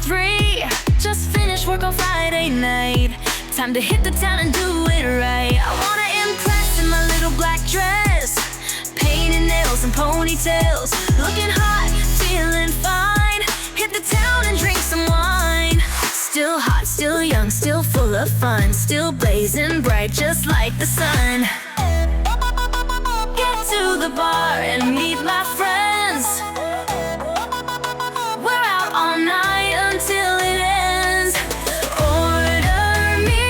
23. Just finished work on Friday night. Time to hit the town and do it right. I wanna impress in my little black dress, painted nails and ponytails, looking hot, feeling fine. Hit the town and drink some wine. Still hot, still young, still full of fun, still blazing bright just like the sun. Get to the bar and meet my friends. We're out all night until it ends. Order me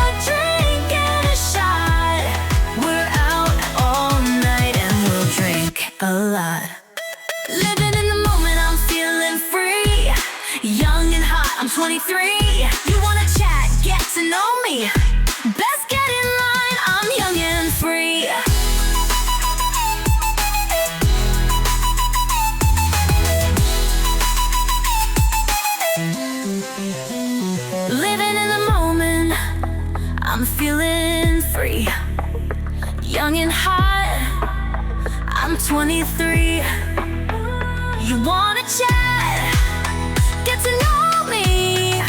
a drink and a shot. We're out all night and we'll drink a lot. Living in the moment, I'm feeling free. Young and hot, I'm 23. You wanna chat, get to know me? Best get in line, I'm young and free. Living in the moment, I'm feeling free. Young and hot, I'm 23. You wanna chat, get to know me?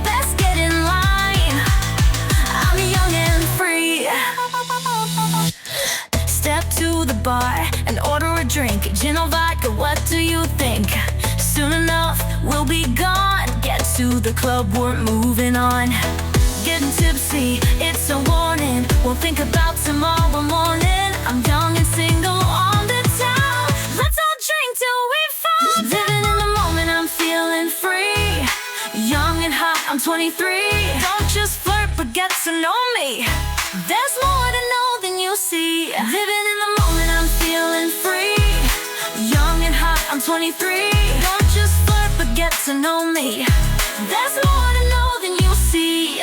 Best get in line, I'm young and free. Step to the bar and order a drink. Gin or vodka, what do you think? Soon enough, we'll be gone. Get to the club, we're moving on. Getting tipsy, it's a warning. Won't think about tomorrow morning. I'm young and single on the town. Let's all drink till we fall down. Living in the moment, I'm feeling free. Young and hot, I'm 23. Don't just flirt, but get to know me. There's more to know than you see. Living in the moment, I'm feeling free. Young and hot, I'm 23. Don't just flirt, but get to know me. There's more to know than you see.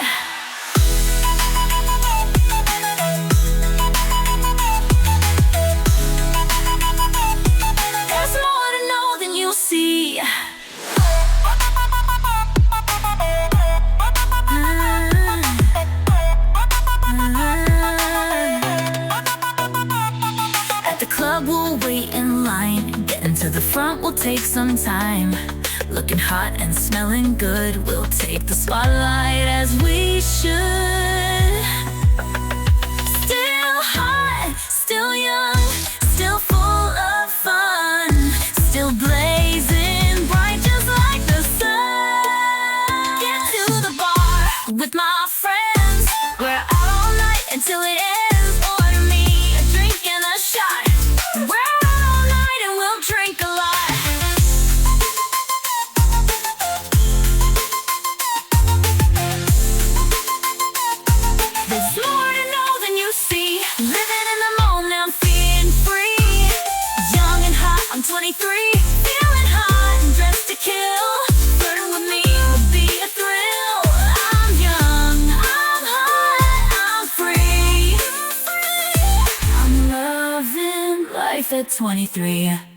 There's more to know than you see. At the club, we'll wait in line. Getting to the front will take some time. Looking hot and smelling good, we'll take the spotlight as we should. Still hot, still young, still full of fun, still blazing bright just like the sun. Get to the bar with my friends. We're out all night until it ends. Order me a drink and a shot. We're out all night and we'll drink a lot. There's more to know than you see. Living in the moment, I'm feeling free. Young and hot, I'm 23. Feeling hot and dressed to kill. Flirting with me would be a thrill. I'm young, I'm hot, I'm free. I'm loving life at 23.